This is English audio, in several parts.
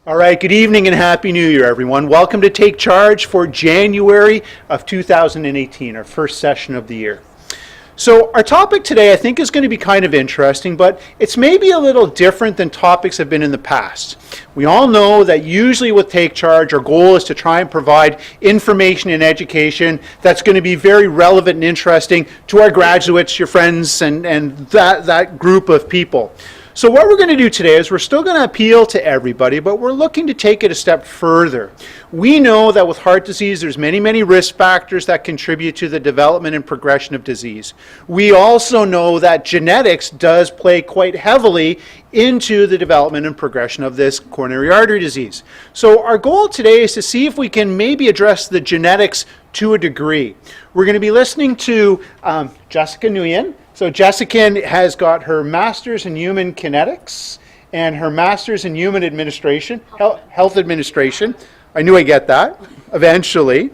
All right, good evening and Happy New Year, everyone. Welcome to Take Charge for January of 2018, our first session of the year. So our topic today I think is going to be kind of interesting, but it's maybe a little different than topics have been in the past. We all know that usually with Take Charge, our goal is to try and provide information and education that's going to be very relevant and interesting to our graduates, your friends, and that group of people. So what we're going to do today is we're still going to appeal to everybody, but we're looking to take it a step further. We know that with heart disease, there's many risk factors that contribute to the development and progression of disease. We also know that genetics does play quite heavily into the development and progression of this coronary artery disease. So our goal today is to see if we can maybe address the genetics to a degree. We're going to be listening to Jessica Nguyen. So Jessica has got her Master's in Human Kinetics and her Master's in Human Administration, Health Administration. I knew I'd get that eventually.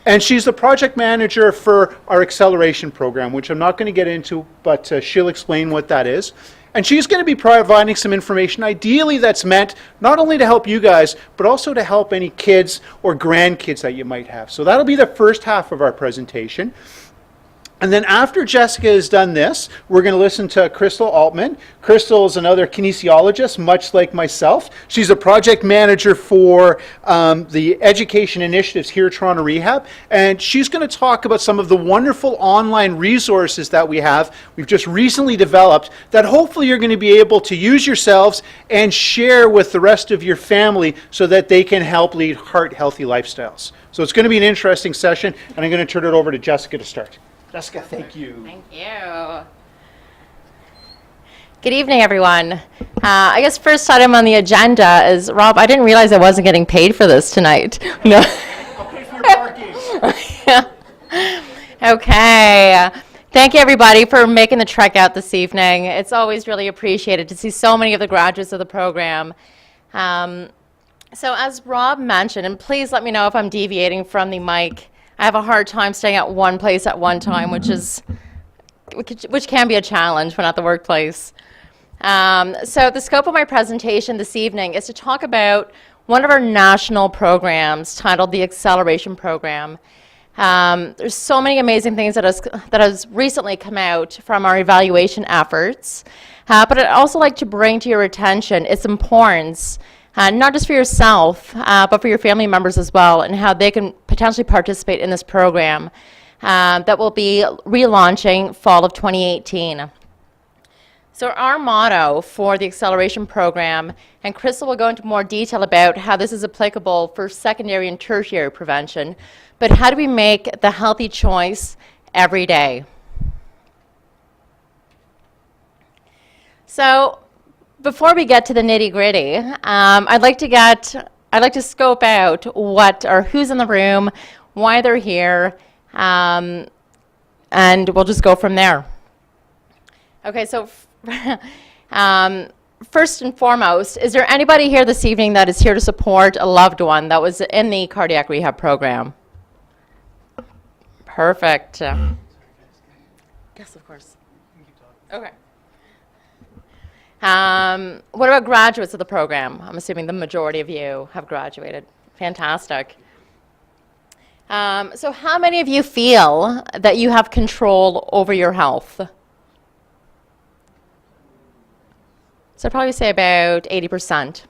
And she's the project manager for our acceleration program, which I'm not going to get into, but she'll explain what that is. And she's going to be providing some information, ideally that's meant not only to help you guys, but also to help any kids or grandkids that you might have. So that'll be the first half of our presentation. And then after Jessica has done this, we're going to listen to Crystal Altman. Crystal is another kinesiologist, much like myself. She's a project manager for the education initiatives here at Toronto Rehab. And she's going to talk about some of the wonderful online resources that we've just recently developed that hopefully you're going to be able to use yourselves and share with the rest of your family so that they can help lead heart-healthy lifestyles. So it's going to be an interesting session, and I'm going to turn it over to Jessica to start. Jessica, thank you. Thank you. Good evening, everyone. I guess first item on the agenda is, Rob, I didn't realize I wasn't getting paid for this tonight. No. I'll pay for your parking. Okay. Thank you, everybody, for making the trek out this evening. It's always really appreciated to see so many of the graduates of the program. So as Rob mentioned, and please let me know if I'm deviating from the mic, I have a hard time staying at one place at one time, which can be a challenge when at the workplace. So the scope of my presentation this evening is to talk about one of our national programs titled the Acceleration Program. There's so many amazing things that has recently come out from our evaluation efforts, but I'd also like to bring to your attention its importance, not just for yourself, but for your family members as well, and how they can potentially participate in this program that will be relaunching fall of 2018. So our motto for the Acceleration Program, and Crystal will go into more detail about how this is applicable for secondary and tertiary prevention, but how do we make the healthy choice every day? So before we get to the nitty-gritty, I'd like to scope out who's in the room, why they're here, and we'll just go from there. Okay, so first and foremost, is there anybody here this evening that is here to support a loved one that was in the cardiac rehab program? Perfect. Yes, of course. Okay. What about graduates of the program? I'm assuming the majority of you have graduated. Fantastic. So how many of you feel that you have control over your health? So I'd probably say about 80%.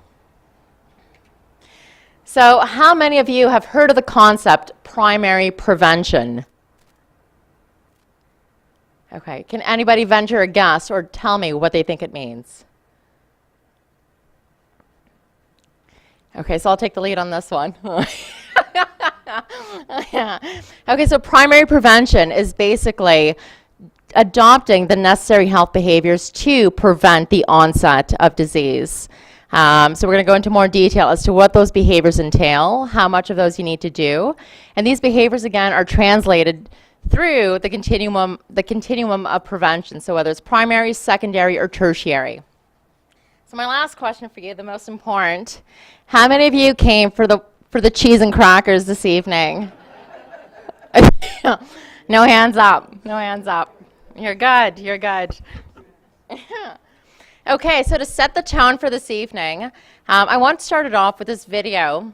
So how many of you have heard of the concept primary prevention? Okay, can anybody venture a guess or tell me what they think it means? Okay, so I'll take the lead on this one. Okay, so primary prevention is basically adopting the necessary health behaviors to prevent the onset of disease. So we're going to go into more detail as to what those behaviors entail, how much of those you need to do. And these behaviors, again, are translated through the continuum of prevention, so whether it's primary, secondary, or tertiary. So my last question for you, the most important, how many of you came for the cheese and crackers this evening? No hands up, no hands up. You're good, you're good. Okay, so to set the tone for this evening, I want to start it off with this video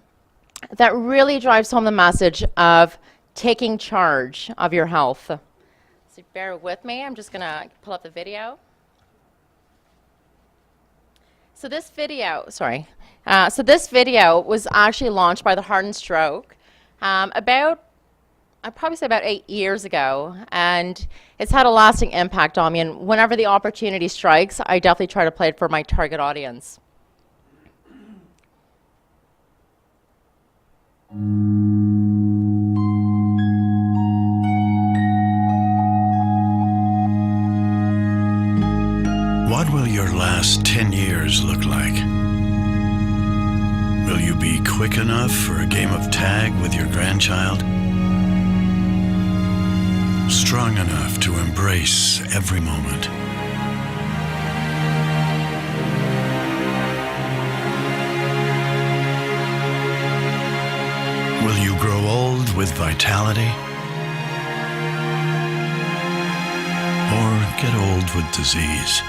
that really drives home the message of taking charge of your health. So bear with me, I'm just gonna pull up the video. So this video was actually launched by the Heart and Stroke I'd probably say about 8 years ago, and it's had a lasting impact on me, and whenever the opportunity strikes, I definitely try to play it for my target audience. What will your last 10 years look like? Will you be quick enough for a game of tag with your grandchild? Strong enough to embrace every moment? Will you grow old with vitality? Or get old with disease?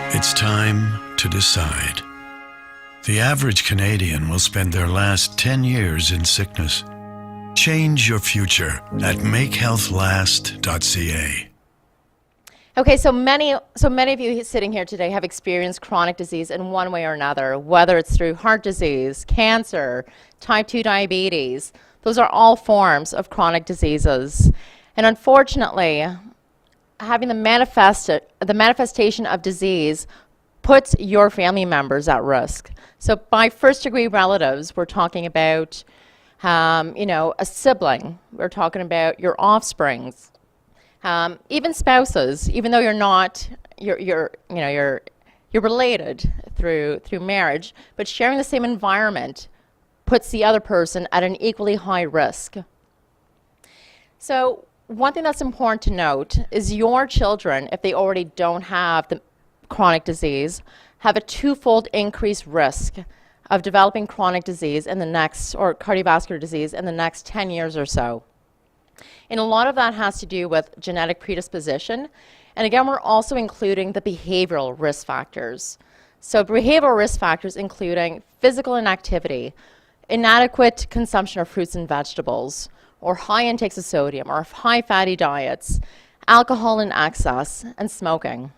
It's time to decide. The average Canadian will spend their last 10 years in sickness. Change your future at makehealthlast.ca. Okay, so many of you sitting here today have experienced chronic disease in one way or another, whether it's through heart disease, cancer, type 2 diabetes. Those are all forms of chronic diseases. And unfortunately, having the manifestation of disease puts your family members at risk. So by first-degree relatives, we're talking about, a sibling. We're talking about your offsprings, even spouses. Even though you're related through marriage, but sharing the same environment puts the other person at an equally high risk. So one thing that's important to note is your children, if they already don't have the chronic disease, have a twofold increased risk of developing chronic disease or cardiovascular disease in the next 10 years or so. And a lot of that has to do with genetic predisposition. And again, we're also including the behavioral risk factors. So behavioral risk factors including physical inactivity, inadequate consumption of fruits and vegetables, or high intakes of sodium, or high fatty diets, alcohol in excess, and smoking.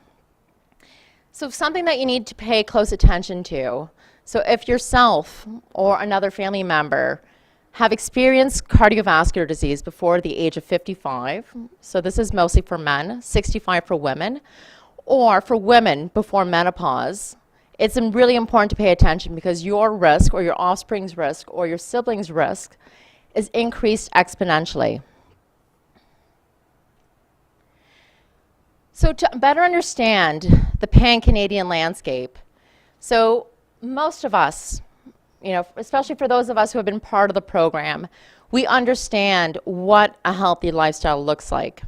So something that you need to pay close attention to. So if yourself or another family member have experienced cardiovascular disease before the age of 55, so this is mostly for men, 65 for women, or for women before menopause, it's really important to pay attention because your risk or your offspring's risk or your sibling's risk is increased exponentially. So to better understand the pan-Canadian landscape, so most of us, especially for those of us who have been part of the program, we understand what a healthy lifestyle looks like.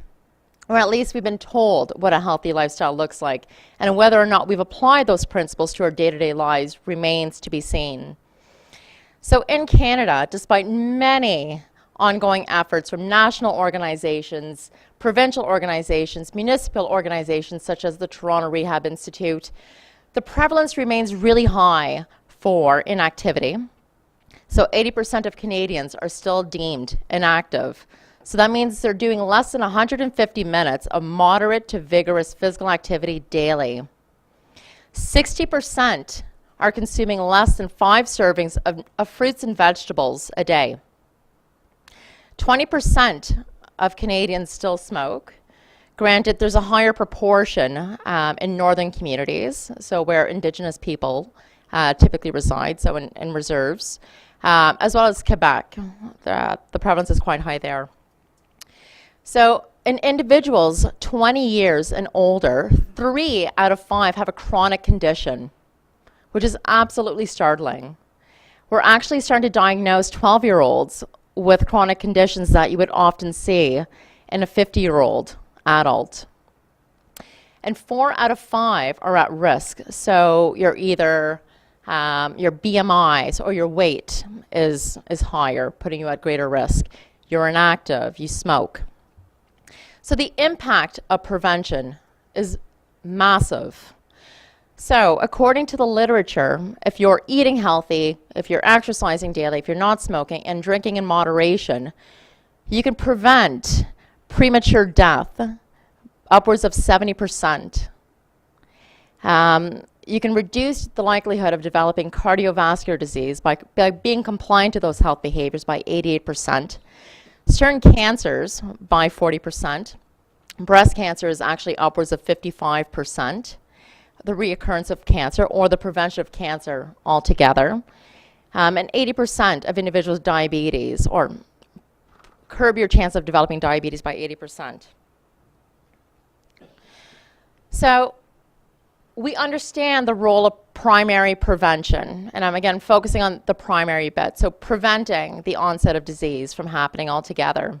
Or at least we've been told what a healthy lifestyle looks like. And whether or not we've applied those principles to our day-to-day lives remains to be seen. So in Canada, despite many ongoing efforts from national organizations, provincial organizations, municipal organizations such as the Toronto Rehab Institute, the prevalence remains really high for inactivity. So 80% of Canadians are still deemed inactive. So that means they're doing less than 150 minutes of moderate to vigorous physical activity daily. 60% are consuming less than 5 servings of fruits and vegetables a day. 20% of Canadians still smoke. Granted, there's a higher proportion in northern communities, so where Indigenous people typically reside, so in reserves, as well as Quebec. The prevalence is quite high there. So in individuals 20 years and older, 3 out of 5 have a chronic condition, which is absolutely startling. We're actually starting to diagnose 12-year-olds with chronic conditions that you would often see in a 50-year-old adult. And 4 out of 5 are at risk. So you're either your BMI or your weight is higher, putting you at greater risk. You're inactive, you smoke. So the impact of prevention is massive. So according to the literature, if you're eating healthy, if you're exercising daily, if you're not smoking and drinking in moderation, you can prevent premature death upwards of 70%. You can reduce the likelihood of developing cardiovascular disease by being compliant to those health behaviors by 88%. Certain cancers by 40%. Breast cancer is actually upwards of 55%. The reoccurrence of cancer or the prevention of cancer altogether. And 80% of individuals with diabetes, or curb your chance of developing diabetes by 80%. So we understand the role of primary prevention, and I'm again focusing on the primary bit, so preventing the onset of disease from happening altogether.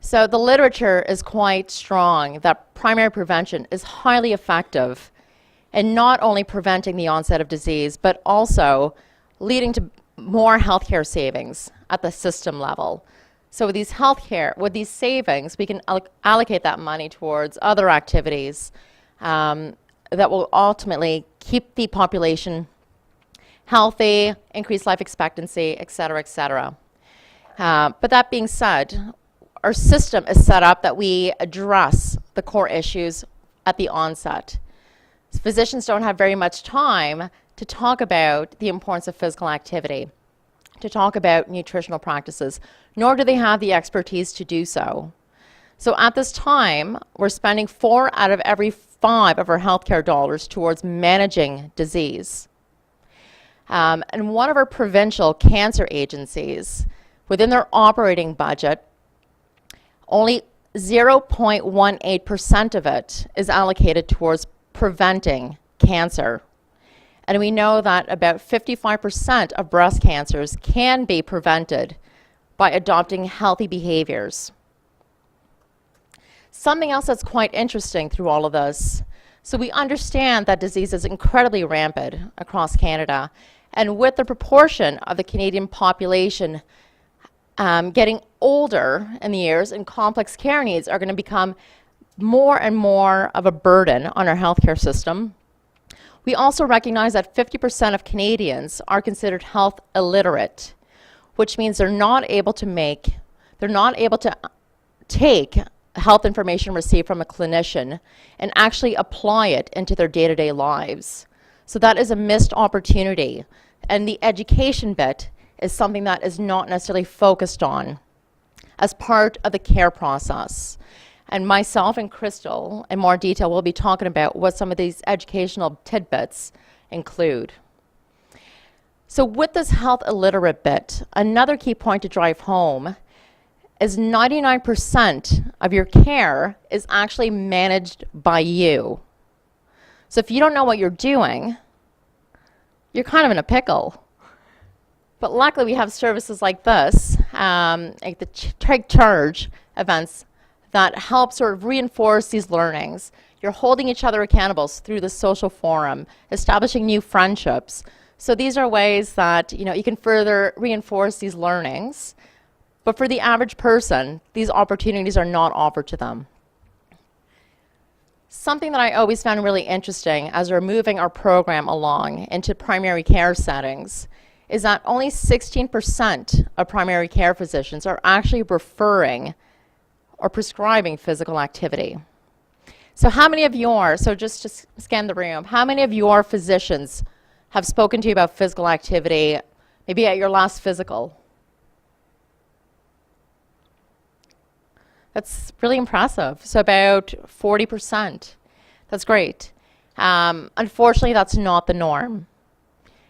So the literature is quite strong that primary prevention is highly effective in not only preventing the onset of disease, but also leading to more healthcare savings at the system level. So with these savings, we can allocate that money towards other activities that will ultimately keep the population healthy, increase life expectancy, et cetera, et cetera. But that being said, our system is set up that we address the core issues at the onset. Physicians don't have very much time to talk about the importance of physical activity, to talk about nutritional practices, nor do they have the expertise to do so. So at this time, we're spending 4 out of every 5 of our healthcare dollars towards managing disease. And one of our provincial cancer agencies, within their operating budget, only 0.18% of it is allocated towards preventing cancer. And we know that about 55% of breast cancers can be prevented by adopting healthy behaviors. Something else that's quite interesting through all of this, so we understand that disease is incredibly rampant across Canada, and with the proportion of the Canadian population getting older in the years, and complex care needs are going to become more and more of a burden on our healthcare system. We also recognize that 50% of Canadians are considered health illiterate, which means they're not able to take health information received from a clinician and actually apply it into their day-to-day lives. So that is a missed opportunity, and the education bit is something that is not necessarily focused on as part of the care process. And myself and Crystal, in more detail, will be talking about what some of these educational tidbits include. So with this health illiterate bit, another key point to drive home is 99% of your care is actually managed by you. So if you don't know what you're doing, you're kind of in a pickle. But luckily we have services like this, like the Take Charge events, that help sort of reinforce these learnings. You're holding each other accountable through the social forum, establishing new friendships. So these are ways that you can further reinforce these learnings. But for the average person, these opportunities are not offered to them. Something that I always found really interesting as we're moving our program along into primary care settings is that only 16% of primary care physicians are actually referring or prescribing physical activity. So how many of just to scan the room, how many of your physicians have spoken to you about physical activity, maybe at your last physical? That's really impressive. So about 40%. That's great. Unfortunately, that's not the norm.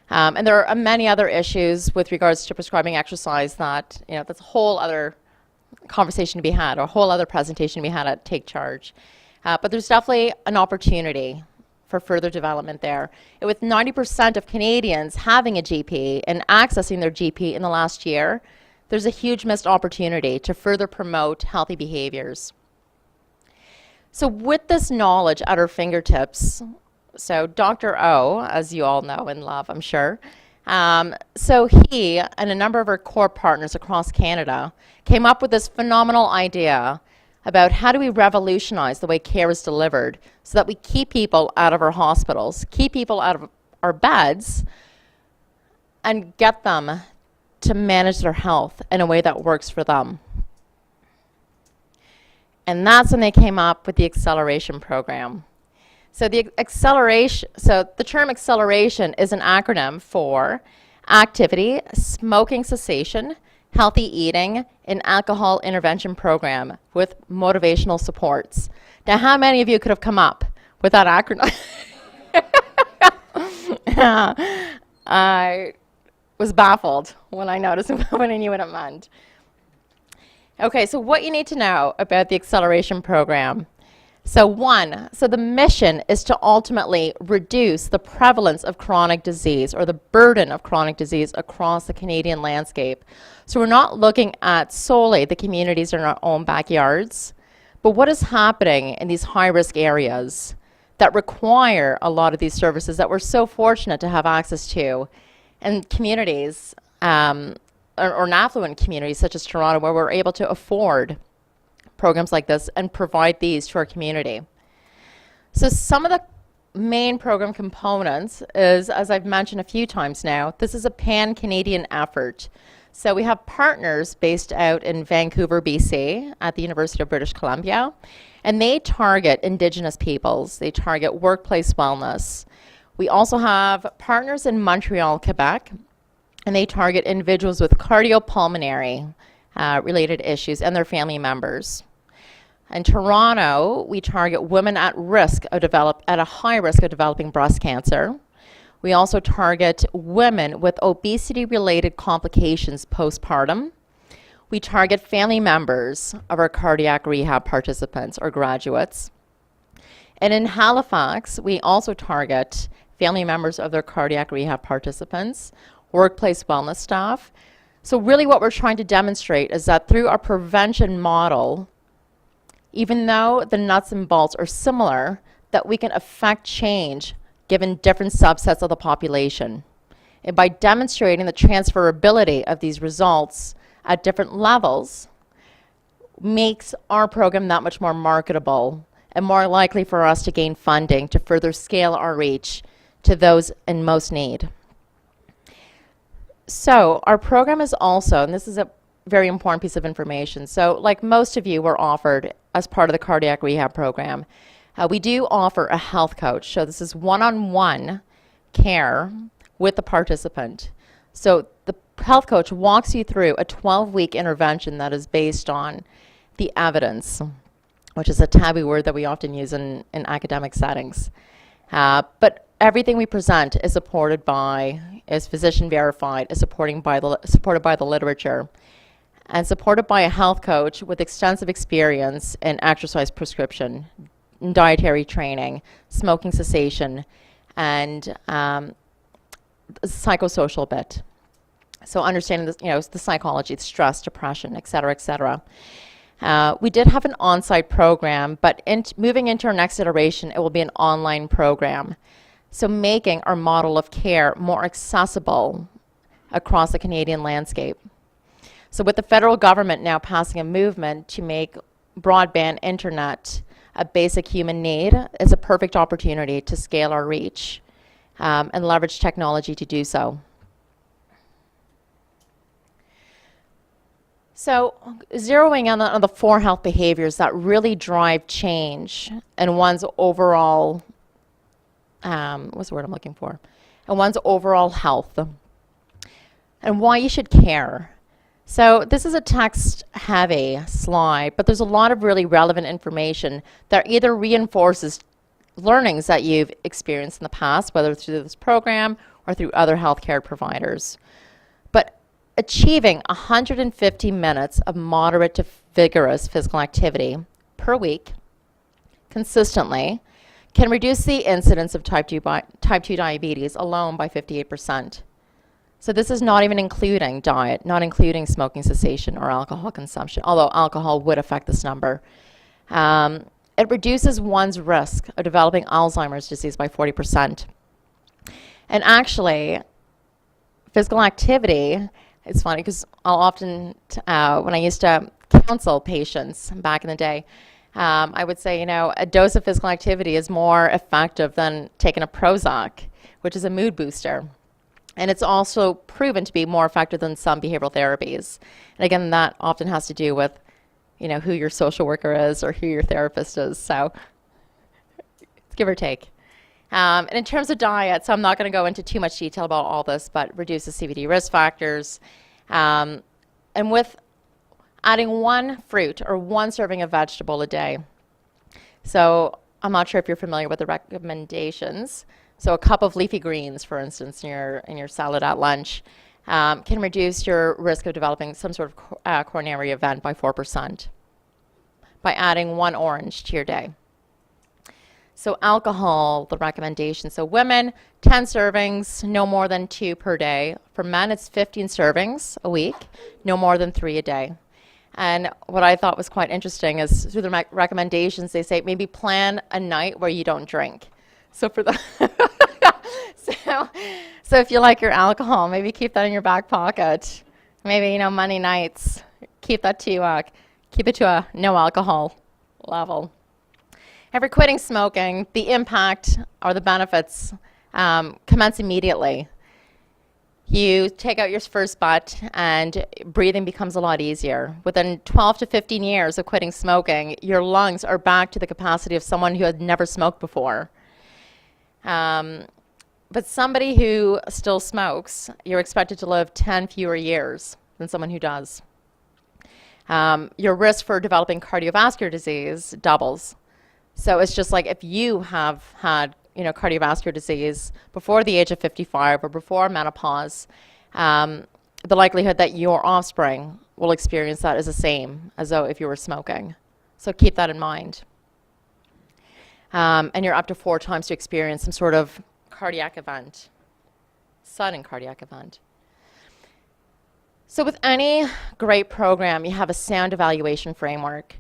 And there are many other issues with regards to prescribing exercise that, that's a whole other conversation to be had, or a whole other presentation to be had at Take Charge. But there's definitely an opportunity for further development there. And with 90% of Canadians having a GP and accessing their GP in the last year, there's a huge missed opportunity to further promote healthy behaviors. So with this knowledge at our fingertips, So Dr. O, as you all know and love, I'm sure. So he and a number of our core partners across Canada came up with this phenomenal idea about how do we revolutionize the way care is delivered so that we keep people out of our hospitals, keep people out of our beds, and get them to manage their health in a way that works for them. And that's when they came up with the acceleration program. So the term acceleration is an acronym for activity, smoking cessation, healthy eating, and alcohol intervention program with motivational supports. Now, how many of you could have come up with that acronym? I was baffled when I noticed when I knew what it meant. Okay, so what you need to know about the acceleration program. So the mission is to ultimately reduce the prevalence of chronic disease or the burden of chronic disease across the Canadian landscape. So we're not looking at solely the communities in our own backyards, but what is happening in these high-risk areas that require a lot of these services that we're so fortunate to have access to, and communities, or affluent communities such as Toronto, where we're able to afford programs like this and provide these to our community. So some of the main program components is, as I've mentioned a few times now, this is a pan-Canadian effort. So we have partners based out in Vancouver, BC, at the University of British Columbia, and they target Indigenous peoples. They target workplace wellness. We also have partners in Montreal, Quebec, and they target individuals with cardiopulmonary related issues and their family members. In Toronto, we target women at a high risk of developing breast cancer. We also target women with obesity-related complications postpartum. We target family members of our cardiac rehab participants or graduates. And in Halifax, we also target family members of their cardiac rehab participants, workplace wellness staff. So really what we're trying to demonstrate is that through our prevention model, even though the nuts and bolts are similar, that we can affect change given different subsets of the population. And by demonstrating the transferability of these results at different levels, makes our program that much more marketable and more likely for us to gain funding to further scale our reach to those in most need. So our program is also, and this is a very important piece of information, so like most of you were offered as part of the cardiac rehab program, we do offer a health coach. So this is one-on-one care with the participant. So the health coach walks you through a 12-week intervention that is based on the evidence, which is a taboo word that we often use in academic settings. But everything we present is is physician verified, is supported by the literature, and supported by a health coach with extensive experience in exercise prescription, dietary training, smoking cessation, and the psychosocial bit. So understanding the psychology, the stress, depression, et cetera, et cetera. We did have an on-site program, but moving into our next iteration, it will be an online program. So making our model of care more accessible across the Canadian landscape. So with the federal government now passing a movement to make broadband internet a basic human need, it's a perfect opportunity to scale our reach and leverage technology to do so. So zeroing in on the 4 health behaviors that really drive change in one's overall, what's the word I'm looking for? And one's overall health, and why you should care. So this is a text-heavy slide, but there's a lot of really relevant information that either reinforces learnings that you've experienced in the past, whether through this program or through other healthcare providers. But achieving 150 minutes of moderate to vigorous physical activity per week consistently can reduce the incidence of type 2 diabetes alone by 58%. So this is not even including diet, not including smoking cessation or alcohol consumption, although alcohol would affect this number. it reduces one's risk of developing Alzheimer's disease by 40%. And actually, physical activity, it's funny because I'll often, when I used to counsel patients back in the day, I would say, a dose of physical activity is more effective than taking a Prozac, which is a mood booster. And it's also proven to be more effective than some behavioral therapies. And again, that often has to do with, who your social worker is or who your therapist is. So give or take. And in terms of diet, so I'm not going to go into too much detail about all this, but reduces CVD risk factors. And with adding one fruit or one serving of vegetable a day. So I'm not sure if you're familiar with the recommendations. So a cup of leafy greens, for instance, in your salad at lunch, can reduce your risk of developing some sort of coronary event by 4% by adding one orange to your day. So alcohol, the recommendation. So women, 10 servings, no more than 2 per day. For men, it's 15 servings a week, no more than 3 a day. And what I thought was quite interesting is through the recommendations, they say maybe plan a night where you don't drink. So for the so if you like your alcohol, maybe keep that in your back pocket. Maybe Monday nights, keep it to a no alcohol level. And for quitting smoking, the impact or the benefits commence immediately. You take out your first butt and breathing becomes a lot easier. Within 12 to 15 years of quitting smoking, your lungs are back to the capacity of someone who had never smoked before. But somebody who still smokes, you're expected to live 10 fewer years than someone who does. Your risk for developing cardiovascular disease doubles. So it's just like if you have had cardiovascular disease before the age of 55 or before menopause, the likelihood that your offspring will experience that is the same as though if you were smoking. So keep that in mind. And you're up to 4 times to experience some sort of cardiac event, sudden cardiac event. So with any great program, you have a sound evaluation framework.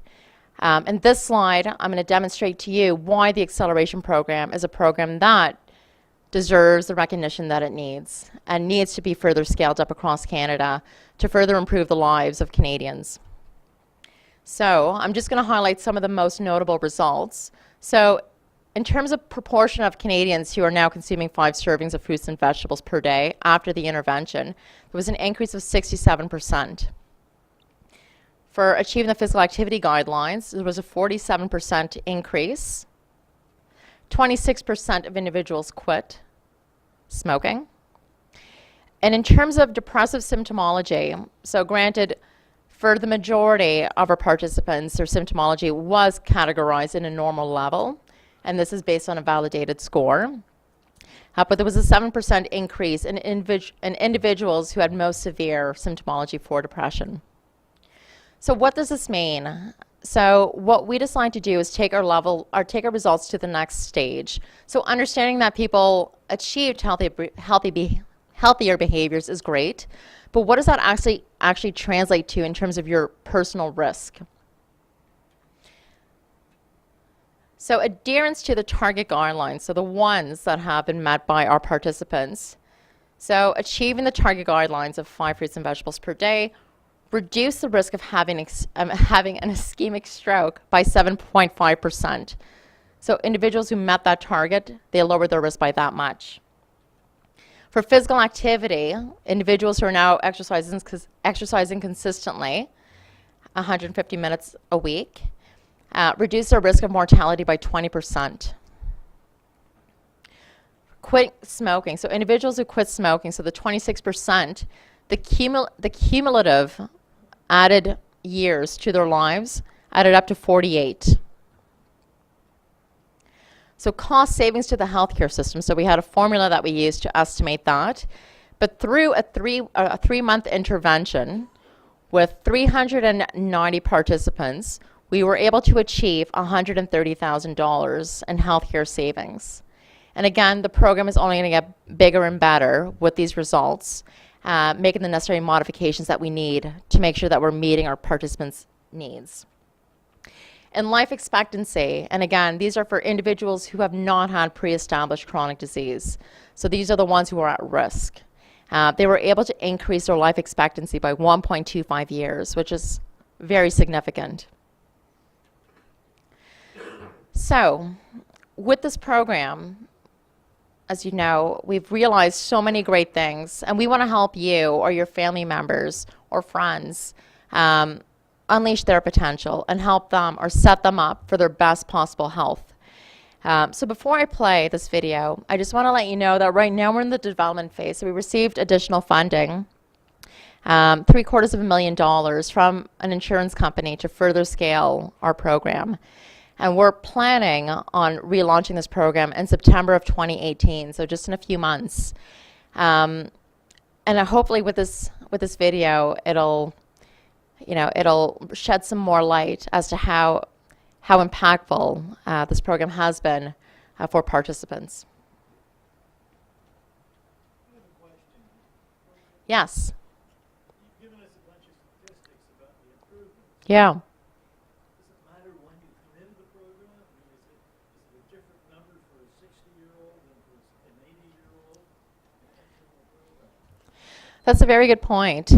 In this slide, I'm going to demonstrate to you why the acceleration program is a program that deserves the recognition that it needs and needs to be further scaled up across Canada to further improve the lives of Canadians. So I'm just going to highlight some of the most notable results. So in terms of proportion of Canadians who are now consuming 5 servings of fruits and vegetables per day after the intervention, there was an increase of 67%. For achieving the physical activity guidelines, there was a 47% increase. 26% of individuals quit smoking. And in terms of depressive symptomology, so granted, for the majority of our participants, their symptomology was categorized in a normal level, and this is based on a validated score. But there was a 7% increase in individuals who had most severe symptomology for depression. So what does this mean? So what we decided to do is take our results to the next stage. So understanding that people achieved healthier behaviors is great, but what does that actually translate to in terms of your personal risk? So adherence to the target guidelines, so the ones that have been met by our participants. So achieving the target guidelines of 5 fruits and vegetables per day reduce the risk of having an ischemic stroke by 7.5%. So individuals who met that target, they lowered their risk by that much. For physical activity, individuals who are now exercising consistently, 150 minutes a week, reduce their risk of mortality by 20%. Quit smoking, so individuals who quit smoking, so the 26%, the cumulative added years to their lives added up to 48. So cost savings to the healthcare system. So we had a formula that we used to estimate that. But through a 3-month intervention with 390 participants, we were able to achieve $130,000 in healthcare savings. And again, the program is only going to get bigger and better with these results, making the necessary modifications that we need to make sure that we're meeting our participants' needs. And life expectancy, and again, these are for individuals who have not had pre-established chronic disease. So these are the ones who are at risk. They were able to increase their life expectancy by 1.25 years, which is very significant. So with this program, as you know, we've realized so many great things, and we want to help you or your family members or friends unleash their potential and help them or set them up for their best possible health. So before I play this video, I just want to let you know that right now we're in the development phase. So we received additional funding, $750,000 from an insurance company to further scale our program. And we're planning on relaunching this program in September of 2018, so just in a few months. And hopefully with this video, it'll shed some more light as to how impactful this program has been for participants. Yes. You've given us a bunch of statistics about the improvement. Yeah. Does it matter when you come into the program? I mean, is it a different number for a 60-year-old than for an 80-year-old? That's a very good point.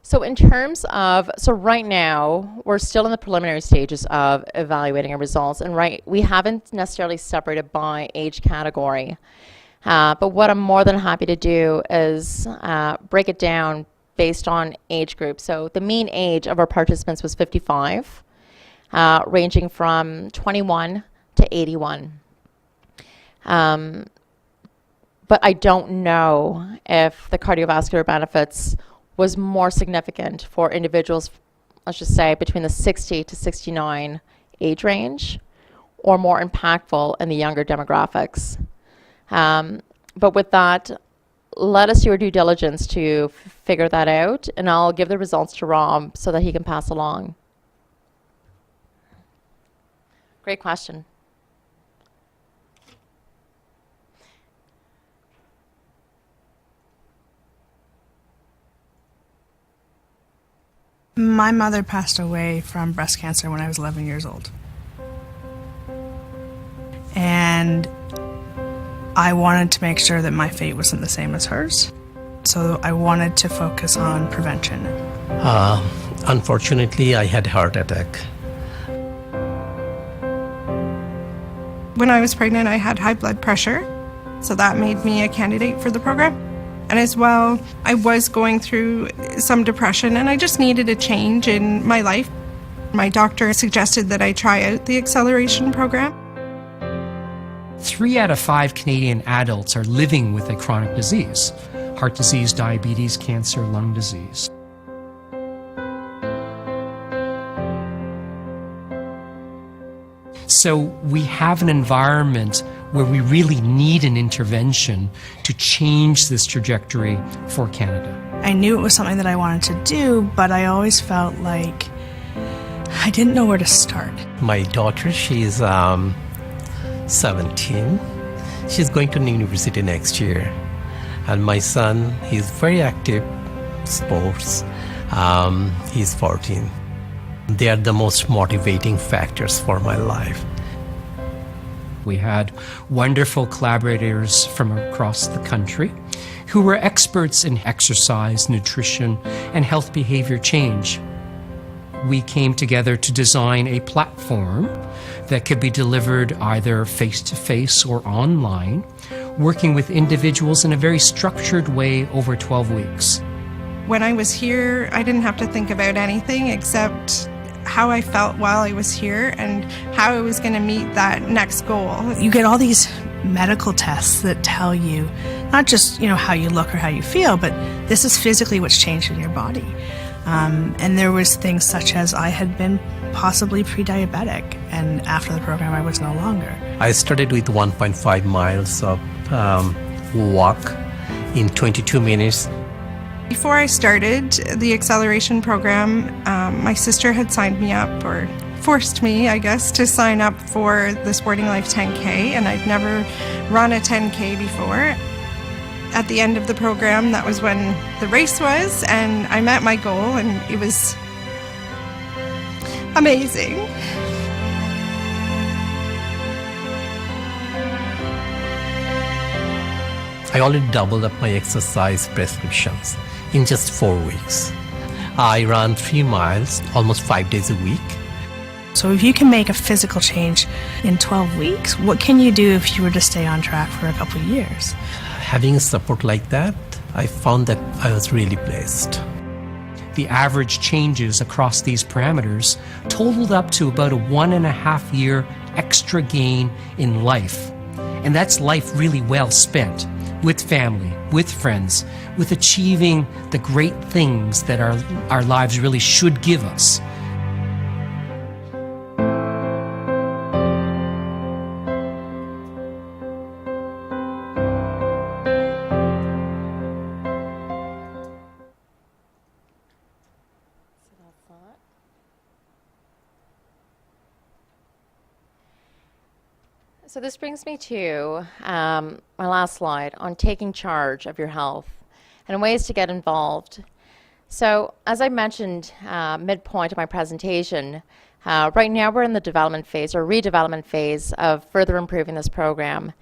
So in terms of, so right now, we're still in the preliminary stages of evaluating our results, and we haven't necessarily separated by age category. But what I'm more than happy to do is break it down based on age group. So the mean age of our participants was 55, ranging from 21 to 81. But I don't know if the cardiovascular benefits was more significant for individuals, let's just say, between the 60 to 69 age range, or more impactful in the younger demographics. But with that, let us do our due diligence to figure that out, and I'll give the results to Rob so that he can pass along. Great question. My mother passed away from breast cancer when I was 11 years old. And I wanted to make sure that my fate wasn't the same as hers. So I wanted to focus on prevention. Unfortunately, I had a heart attack. When I was pregnant, I had high blood pressure, so that made me a candidate for the program. And as well, I was going through some depression, and I just needed a change in my life. My doctor suggested that I try out the acceleration program. 3 out of 5 Canadian adults are living with a chronic disease: heart disease, diabetes, cancer, lung disease. So we have an environment where we really need an intervention to change this trajectory for Canada. I knew it was something that I wanted to do, but I always felt like I didn't know where to start. My daughter, she's 17. She's going to university next year. And my son, he's very active, sports. He's 14. They are the most motivating factors for my life. We had wonderful collaborators from across the country who were experts in exercise, nutrition, and health behavior change. We came together to design a platform that could be delivered either face-to-face or online, working with individuals in a very structured way over 12 weeks. When I was here, I didn't have to think about anything except how I felt while I was here and how I was going to meet that next goal. You get all these medical tests that tell you not just, how you look or how you feel, but this is physically what's changed in your body. And there was things such as I had been possibly pre-diabetic, and after the program I was no longer. I started with 1.5 miles of walk in 22 minutes. Before I started the acceleration program, my sister had signed me up, or forced me, I guess, to sign up for the Sporting Life 10K, and I'd never run a 10K before. at the end of the program, that was when the race was, and I met my goal, and it was amazing. I already doubled up my exercise prescriptions in just 4 weeks. I run 3 miles almost 5 days a week. So if you can make a physical change in 12 weeks, what can you do if you were to stay on track for a couple of years? Having support like that, I found that I was really blessed. The average changes across these parameters totaled up to about a 1.5 year extra gain in life. And that's life really well spent with family, with friends, with achieving the great things that our lives really should give us. So this brings me to my last slide on taking charge of your health and ways to get involved. So as I mentioned midpoint of my presentation, right now we're in the development phase or redevelopment phase of further improving this program.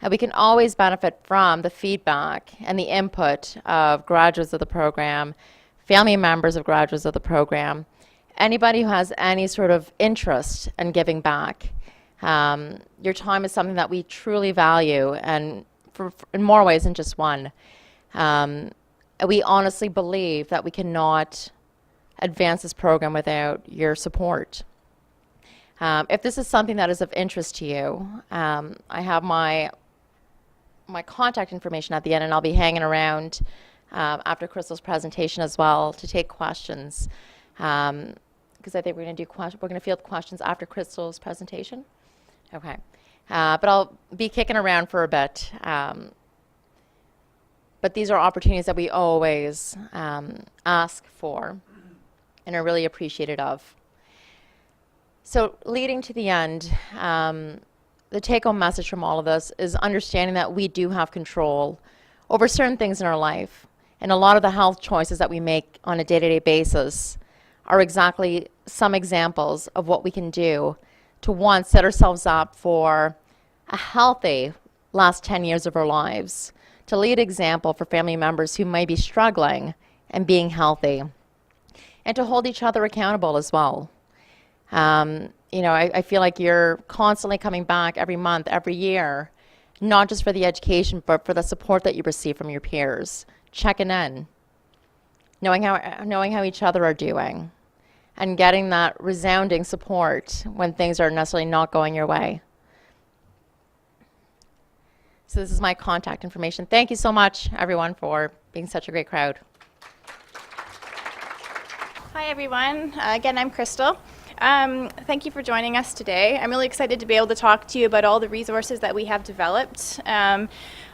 We can always benefit from the feedback and the input of graduates of the program, family members of graduates of the program, anybody who has any sort of interest in giving back. Your time is something that we truly value, and in more ways than just one. We honestly believe that we cannot advance this program without your support. If this is something that is of interest to you, I have my contact information at the end, and I'll be hanging around after Crystal's presentation as well to take questions, because I think we're going to field questions after Crystal's presentation. Okay, but I'll be kicking around for a bit. But these are opportunities that we always ask for and are really appreciated of. So leading to the end, the take-home message from all of this is understanding that we do have control over certain things in our life. And a lot of the health choices that we make on a day-to-day basis are exactly some examples of what we can do to, one, set ourselves up for a healthy last 10 years of our lives, to lead example for family members who may be struggling and being healthy, and to hold each other accountable as well. I feel like you're constantly coming back every month, every year, not just for the education, but for the support that you receive from your peers, checking in, knowing how each other are doing, and getting that resounding support when things are necessarily not going your way. So this is my contact information. Thank you so much, everyone, for being such a great crowd. Hi, everyone. Again, I'm Crystal. Thank you for joining us today. I'm really excited to be able to talk to you about all the resources that we have developed.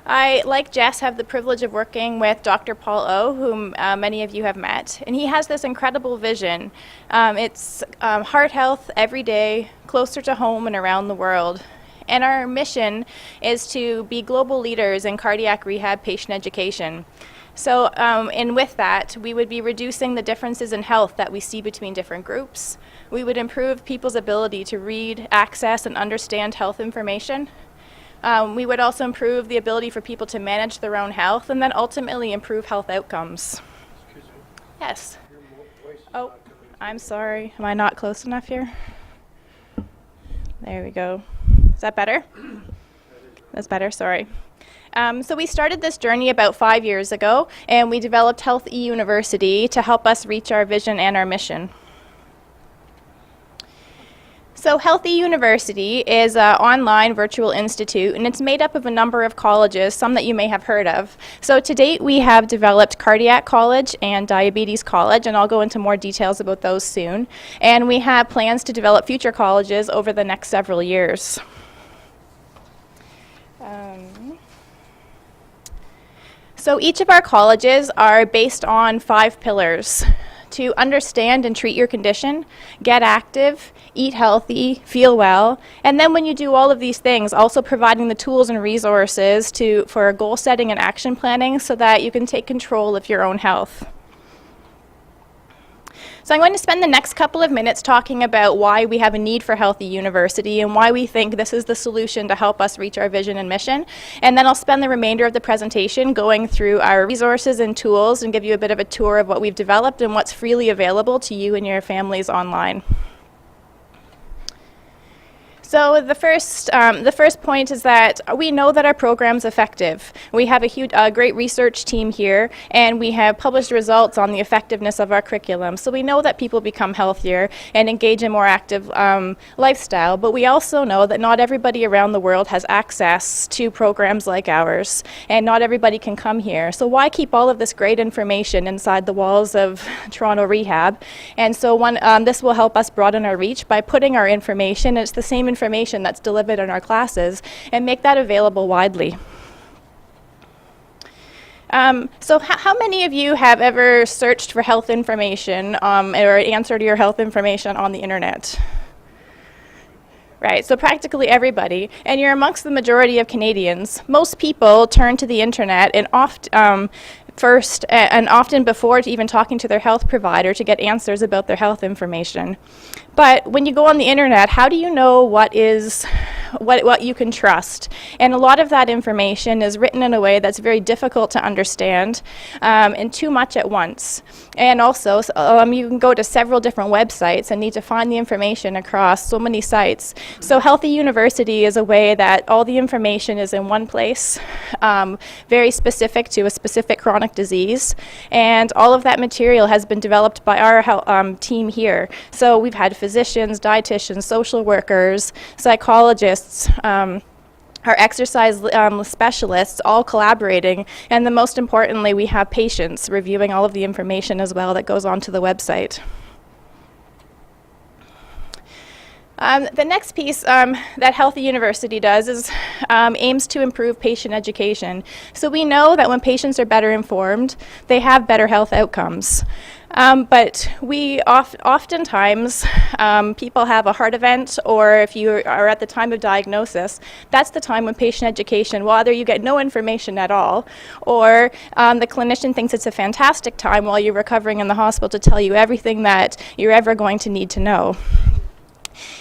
I, like Jess, have the privilege of working with Dr. Paul O, whom many of you have met. And he has this incredible vision. It's heart health every day, closer to home and around the world. And our mission is to be global leaders in cardiac rehab patient education. So, and with that, we would be reducing the differences in health that we see between different groups. We would improve people's ability to read, access, and understand health information. We would also improve the ability for people to manage their own health and then ultimately improve health outcomes. Excuse me. Yes. Your voice is Oh, not coming I'm sorry. Am I not close enough here? There we go. Is that better? That's better, sorry. So we started this journey about 5 years ago, and we developed Health eUniversity to help us reach our vision and our mission. So Health eUniversity is an online virtual institute, and it's made up of a number of colleges, some that you may have heard of. So to date, we have developed Cardiac College and Diabetes College, and I'll go into more details about those soon. And we have plans to develop future colleges over the next several years. So each of our colleges are based on 5 pillars to understand and treat your condition, get active, eat healthy, feel well, and then when you do all of these things, also providing the tools and resources for goal setting and action planning so that you can take control of your own health. So I'm going to spend the next couple of minutes talking about why we have a need for Healthy University and why we think this is the solution to help us reach our vision and mission. And then I'll spend the remainder of the presentation going through our resources and tools and give you a bit of a tour of what we've developed and what's freely available to you and your families online. So the first point is that we know that our program's effective. We have a great research team here, and we have published results on the effectiveness of our curriculum. So we know that people become healthier and engage in more active lifestyle, but we also know that not everybody around the world has access to programs like ours, and not everybody can come here. So why keep all of this great information inside the walls of Toronto Rehab? And so this will help us broaden our reach by putting our information, it's the same information that's delivered in our classes, and make that available widely. So how many of you have ever searched for health information or answered your health information on the internet? Right, so practically everybody, and you're amongst the majority of Canadians. Most people turn to the internet and often before even talking to their health provider to get answers about their health information. But when you go on the internet, how do you know what you can trust? And a lot of that information is written in a way that's very difficult to understand and too much at once. And also, you can go to several different websites and need to find the information across so many sites. So Healthy University is a way that all the information is in one place, very specific to a specific chronic disease. And all of that material has been developed by our team here. So we've had physicians, dietitians, social workers, psychologists, our exercise specialists all collaborating, and then most importantly we have patients reviewing all of the information as well that goes onto the website. The next piece that Healthy University does is aims to improve patient education. So we know that when patients are better informed, they have better health outcomes. But we oftentimes, people have a heart event, or if you are at the time of diagnosis, that's the time when patient education, well, either you get no information at all, or the clinician thinks it's a fantastic time while you're recovering in the hospital to tell you everything that you're ever going to need to know.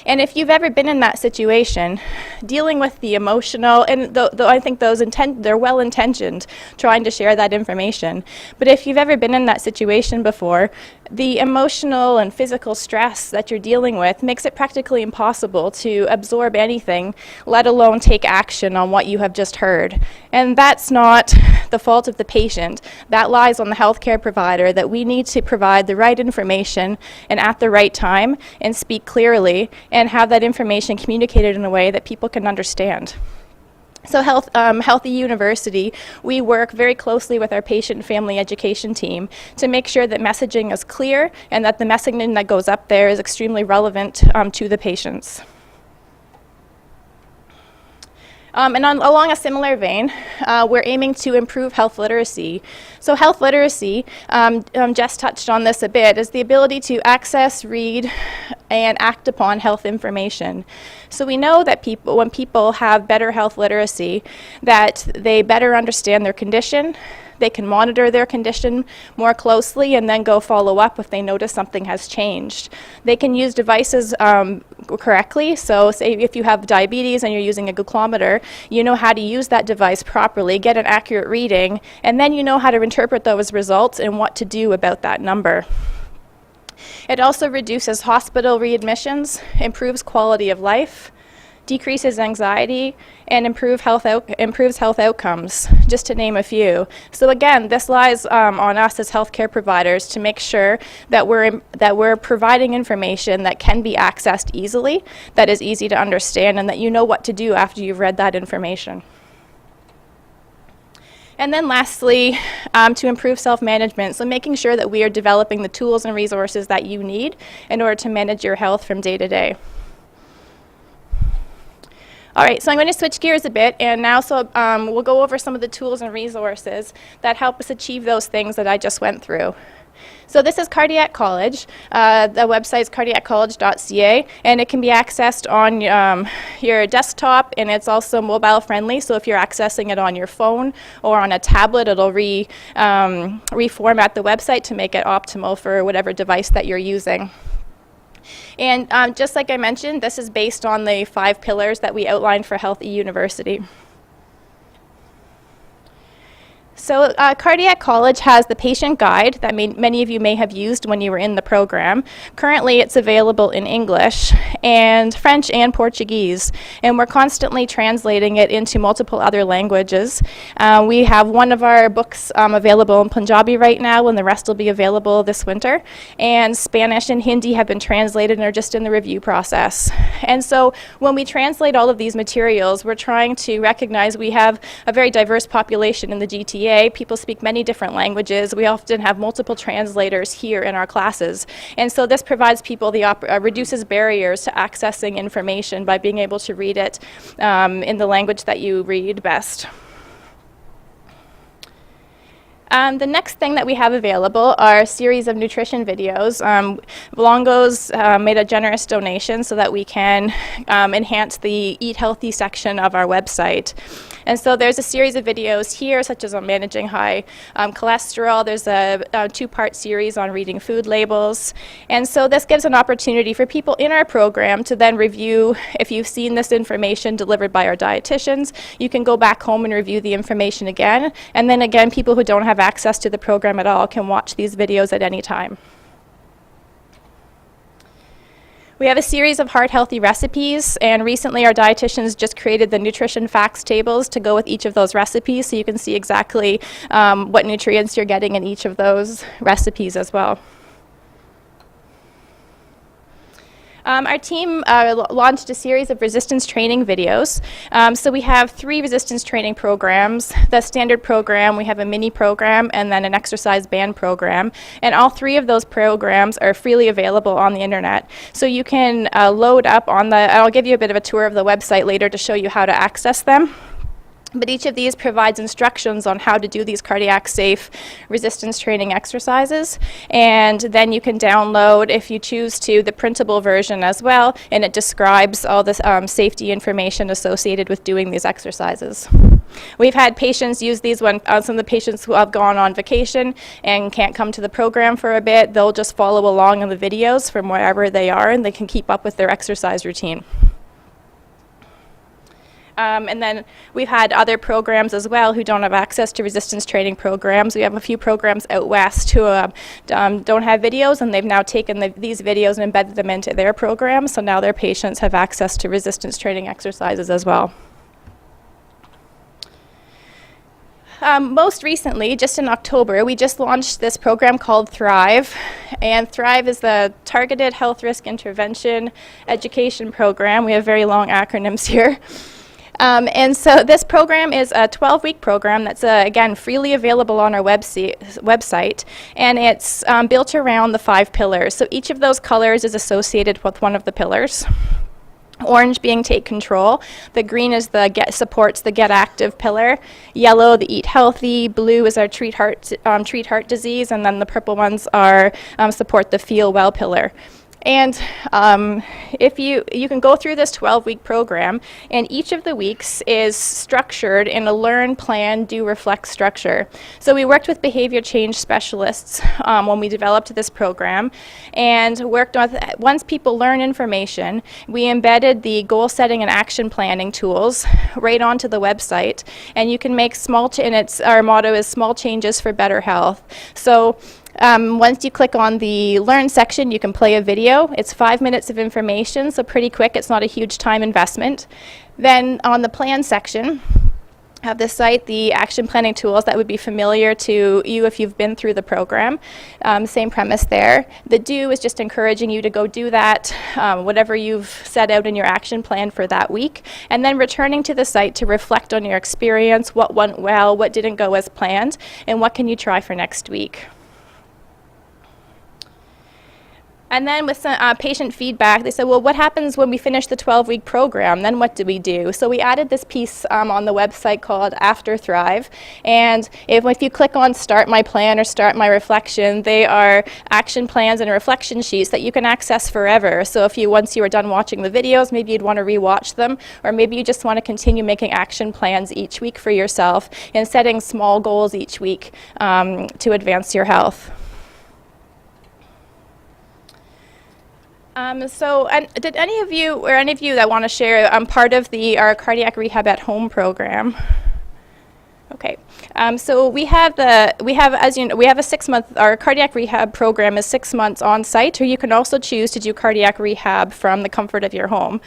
And if you've ever been in that situation, dealing with the emotional, and though I think they're well-intentioned trying to share that information, but if you've ever been in that situation before, the emotional and physical stress that you're dealing with makes it practically impossible to absorb anything, let alone take action on what you have just heard. And that's not the fault of the patient. That lies on the healthcare provider, that we need to provide the right information and at the right time and speak clearly and have that information communicated in a way that people can understand. So Healthy University, we work very closely with our patient and family education team to make sure that messaging is clear and that the messaging that goes up there is extremely relevant to the patients. And along a similar vein, we're aiming to improve health literacy. So health literacy, Jess touched on this a bit, is the ability to access, read, and act upon health information. So we know that when people have better health literacy, that they better understand their condition, they can monitor their condition more closely and then go follow up if they notice something has changed. They can use devices correctly. So say if you have diabetes and you're using a glucometer, you know how to use that device properly, get an accurate reading, and then you know how to interpret those results and what to do about that number. It also reduces hospital readmissions, improves quality of life, decreases anxiety, and improves health outcomes, just to name a few. So again, this lies on us as healthcare providers to make sure that we're providing information that can be accessed easily, that is easy to understand, and that you know what to do after you've read that information. And then lastly, to improve self-management, so making sure that we are developing the tools and resources that you need in order to manage your health from day to day. All right, so I'm going to switch gears a bit, and now we'll go over some of the tools and resources that help us achieve those things that I just went through. So this is Cardiac College. The website is cardiaccollege.ca, and it can be accessed on your desktop, and it's also mobile friendly. So if you're accessing it on your phone or on a tablet, it'll reformat the website to make it optimal for whatever device that you're using. And just like I mentioned, this is based on the 5 pillars that we outlined for Health eUniversity. So Cardiac College has the patient guide that many of you may have used when you were in the program. Currently it's available in English and French and Portuguese, and we're constantly translating it into multiple other languages. We have one of our books available in Punjabi right now, and the rest will be available this winter. And Spanish and Hindi have been translated and are just in the review process. And so when we translate all of these materials, we're trying to recognize we have a very diverse population in the GTA. People speak many different languages. We often have multiple translators here in our classes. And so this provides people reduces barriers to accessing information by being able to read it in the language that you read best. The next thing that we have available are a series of nutrition videos. Belongo's made a generous donation so that we can enhance the Eat Healthy section of our website. And so there's a series of videos here, such as on managing high cholesterol. There's a 2-part series on reading food labels. And so this gives an opportunity for people in our program to then review, if you've seen this information delivered by our dietitians, you can go back home and review the information again. And then again, people who don't have access to the program at all can watch these videos at any time. We have a series of heart-healthy recipes, and recently our dietitians just created the nutrition facts tables to go with each of those recipes, so you can see exactly what nutrients you're getting in each of those recipes as well. Our team launched a series of resistance training videos. So we have 3 resistance training programs. The standard program, we have a mini program, and then an exercise band program. And all 3 of those programs are freely available on the internet. So you can load up on I'll give you a bit of a tour of the website later to show you how to access them. But each of these provides instructions on how to do these cardiac safe resistance training exercises. And then you can download, if you choose to, the printable version as well, and it describes all the safety information associated with doing these exercises. We've had patients use these when some of the patients who have gone on vacation and can't come to the program for a bit, they'll just follow along in the videos from wherever they are, and they can keep up with their exercise routine. And then we've had other programs as well who don't have access to resistance training programs. We have a few programs out west who don't have videos, and they've now taken these videos and embedded them into their programs, so now their patients have access to resistance training exercises as well. Most recently, just in October, we just launched this program called THRIVE, and THRIVE is the Targeted Health Risk Intervention Education Program. We have very long acronyms here. And so this program is a 12-week program that's, again, freely available on our website, and it's built around the 5 pillars. So each of those colors is associated with one of the pillars. Orange being take control, the green is the supports the get active pillar, yellow the eat healthy, blue is our treat heart disease, and then the purple ones are support the feel well pillar. And if you can go through this 12-week program, and each of the weeks is structured in a learn, plan, do, reflect structure. So we worked with behavior change specialists when we developed this program, and worked with, once people learn information, we embedded the goal setting and action planning tools right onto the website, and you can make and our motto is small changes for better health. So once you click on the Learn section, you can play a video. It's 5 minutes of information, so pretty quick. It's not a huge time investment. Then on the Plan section of the site, the action planning tools that would be familiar to you if you've been through the program. Same premise there. The Do is just encouraging you to go do that, whatever you've set out in your action plan for that week, and then returning to the site to reflect on your experience, what went well, what didn't go as planned, and what can you try for next week. And then with some patient feedback, they said, well, what happens when we finish the 12-week program? Then what do we do? So we added this piece on the website called After Thrive. And if you click on Start My Plan or Start My Reflection, they are action plans and reflection sheets that you can access forever. So if once you are done watching the videos, maybe you'd want to rewatch them, or maybe you just want to continue making action plans each week for yourself and setting small goals each week to advance your health. And did any of you that want to share part of our cardiac rehab at home program? Okay, so we have as you know, we have a 6-month, our cardiac rehab program is 6 months on site, or you can also choose to do cardiac rehab from the comfort of your home.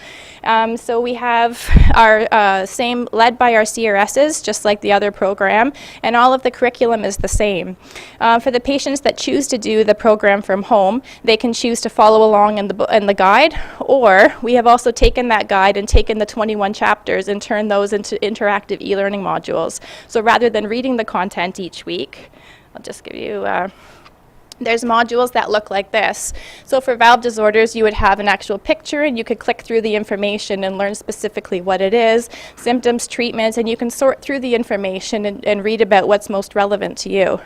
So we have our same, led by our CRSs, just like the other program, and all of the curriculum is the same. For the patients that choose to do the program from home, they can choose to follow along in the guide, or we have also taken that guide and taken the 21 chapters and turned those into interactive e-learning modules. So rather than reading the content each week, I'll just give you, there's modules that look like this. So for valve disorders, you would have an actual picture and you could click through the information and learn specifically what it is, symptoms, treatments, and you can sort through the information and read about what's most relevant to you.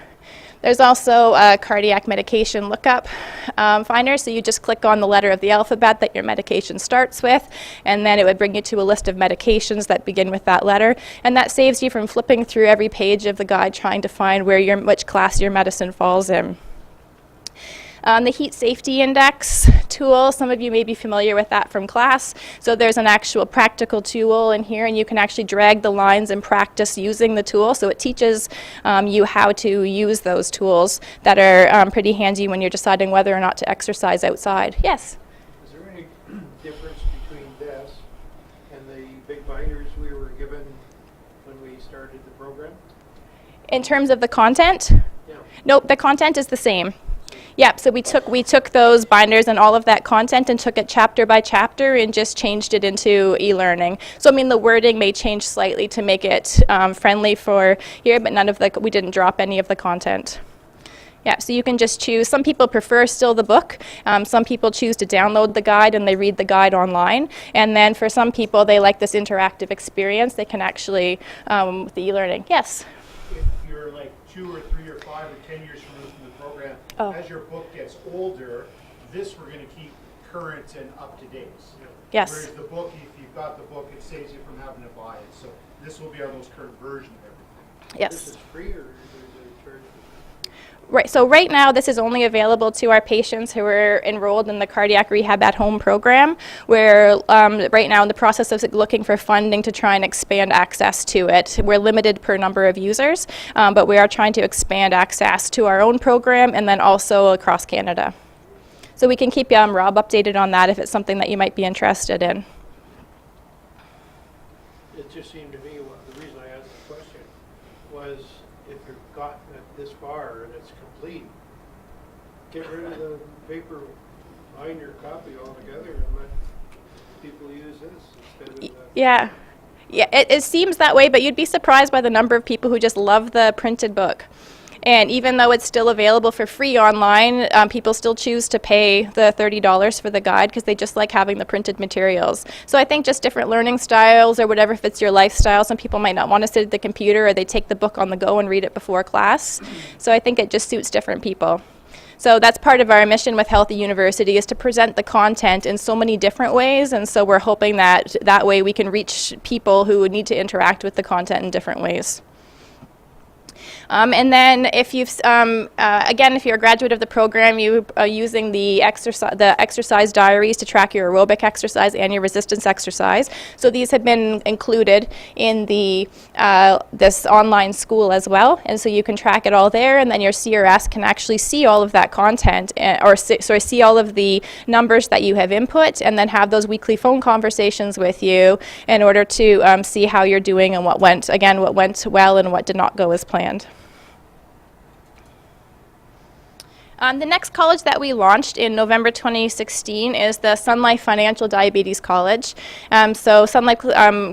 There's also a cardiac medication lookup finder, so you just click on the letter of the alphabet that your medication starts with, and then it would bring you to a list of medications that begin with that letter, and that saves you from flipping through every page of the guide trying to find which class your medicine falls in. The heat safety index tool, some of you may be familiar with that from class. So there's an actual practical tool in here, and you can actually drag the lines and practice using the tool. So it teaches you how to use those tools that are pretty handy when you're deciding whether or not to exercise outside. Yes? Is there any difference between this and the big binders we were given when we started the program? In terms of the content? Yeah. Nope, the content is the same. Yep, so we took those binders and all of that content and took it chapter by chapter and just changed it into e-learning. So I mean, the wording may change slightly to make it friendly for here, but we didn't drop any of the content. Yeah, so you can just choose. Some people prefer still the book. Some people choose to download the guide and they read the guide online. And then for some people, they like this interactive experience. They can actually, with the e-learning. Yes? If you're like 2 or 3 or 5 or 10 years from the program, as your book gets older, this we're going to keep current and up to date. Yes. Whereas the book, if you've got the book, it saves you from having to buy it. So this will be our most current version of everything. Yes. This is free or is it charged? Right, so right now this is only available to our patients who are enrolled in the cardiac rehab at home program. We're right now in the process of looking for funding to try and expand access to it. We're limited per number of users, but we are trying to expand access to our own program and then also across Canada. So we can keep Rob updated on that if it's something that you might be interested in. It just seemed to me, the reason I asked the question was if you've gotten it this far and it's complete, get rid of the paper binder copy altogether and let people use this instead of Yeah. Yeah, it seems that way, but you'd be surprised by the number of people who just love the printed book. And even though it's still available for free online, people still choose to pay the $30 for the guide because they just like having the printed materials. So I think just different learning styles or whatever fits your lifestyle. Some people might not want to sit at the computer, or they take the book on the go and read it before class. So I think it just suits different people. So that's part of our mission with Healthy University, is to present the content in so many different ways, and so we're hoping that that way we can reach people who need to interact with the content in different ways. And then if you've, again, if you're a graduate of the program, you are using the exercise diaries to track your aerobic exercise and your resistance exercise. So these have been included in the this online school as well. And so you can track it all there, and then your CRS can actually see all of that content, see all of the numbers that you have input, and then have those weekly phone conversations with you in order to see how you're doing and what went well and what did not go as planned. The next college that we launched in November 2016 is the Sun Life Financial Diabetes College. So Sun Life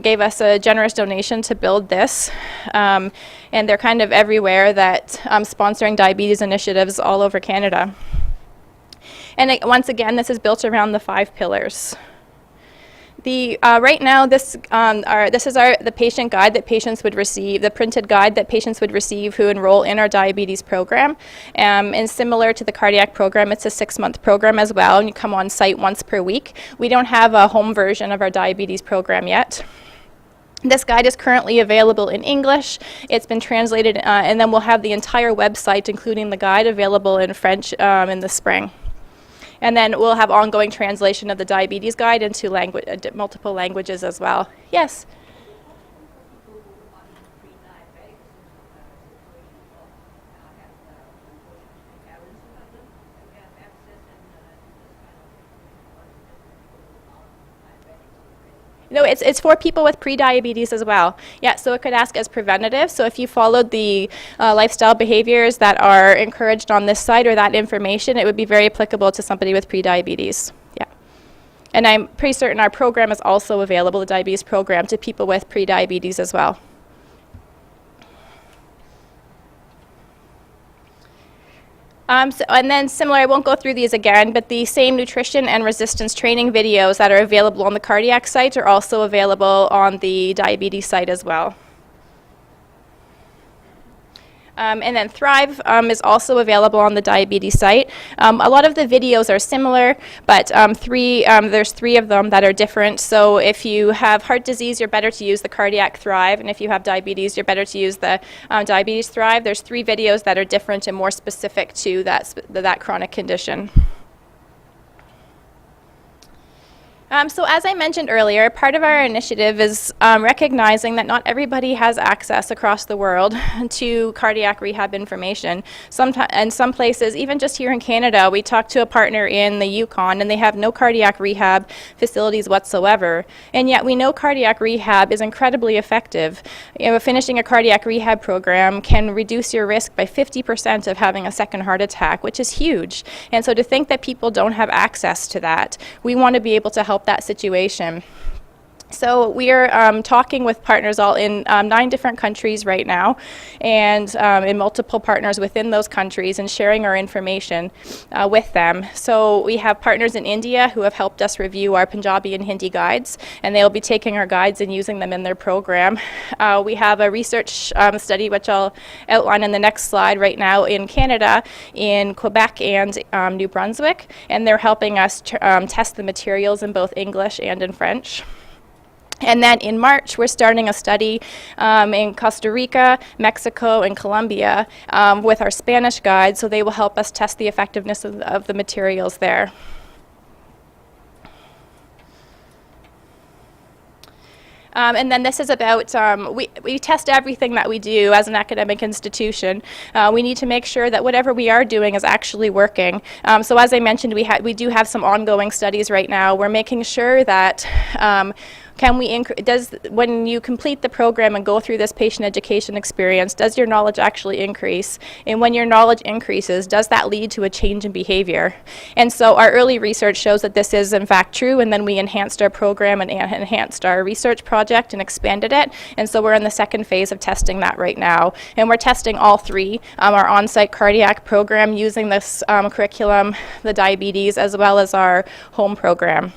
gave us a generous donation to build this, and they're kind of everywhere that sponsoring diabetes initiatives all over Canada. And once again, this is built around the 5 pillars. Right now, this is the patient guide that patients would receive, the printed guide that patients would receive who enroll in our diabetes program. And similar to the cardiac program, it's a 6-month program as well, and you come on site once per week. We don't have a home version of our diabetes program yet. This guide is currently available in English. It's been translated, and then we'll have the entire website, including the guide, available in French in the spring. And then we'll have ongoing translation of the diabetes guide into multiple languages as well. Yes? No, it's for people with pre-diabetes as well. Yeah, so it could ask as preventative. So if you followed the lifestyle behaviors that are encouraged on this site or that information, it would be very applicable to somebody with pre-diabetes. Yeah. And I'm pretty certain our program is also available, the diabetes program, to people with pre-diabetes as well. And then similar, I won't go through these again, but the same nutrition and resistance training videos that are available on the cardiac site are also available on the diabetes site as well. And then Thrive is also available on the diabetes site. A lot of the videos are similar, but there's 3 of them that are different. So if you have heart disease, you're better to use the cardiac Thrive, and if you have diabetes, you're better to use the diabetes Thrive. There's 3 videos that are different and more specific to that chronic condition. So as I mentioned earlier, part of our initiative is recognizing that not everybody has access across the world to cardiac rehab information. In some places, even just here in Canada, we talked to a partner in the Yukon and they have no cardiac rehab facilities whatsoever. And yet we know cardiac rehab is incredibly effective. Finishing a cardiac rehab program can reduce your risk by 50% of having a second heart attack, which is huge. And so to think that people don't have access to that, we want to be able to help that situation. So we are talking with partners all in 9 different countries right now, and in multiple partners within those countries, and sharing our information with them. So we have partners in India who have helped us review our Punjabi and Hindi guides, and they'll be taking our guides and using them in their program. We have a research study, which I'll outline in the next slide, right now in Canada, in Quebec and New Brunswick, and they're helping us test the materials in both English and in French. And then in March, we're starting a study in Costa Rica, Mexico, and Colombia with our Spanish guide, so they will help us test the effectiveness of the materials there. And then this is about, we test everything that we do as an academic institution. We need to make sure that whatever we are doing is actually working. So as I mentioned, we do have some ongoing studies right now. We're making sure that when you complete the program and go through this patient education experience, does your knowledge actually increase? And when your knowledge increases, does that lead to a change in behavior? And so our early research shows that this is in fact true, and then we enhanced our program and enhanced our research project and expanded it. And so we're in the second phase of testing that right now. And we're testing all 3, our on-site cardiac program using this curriculum, the diabetes, as well as our home program.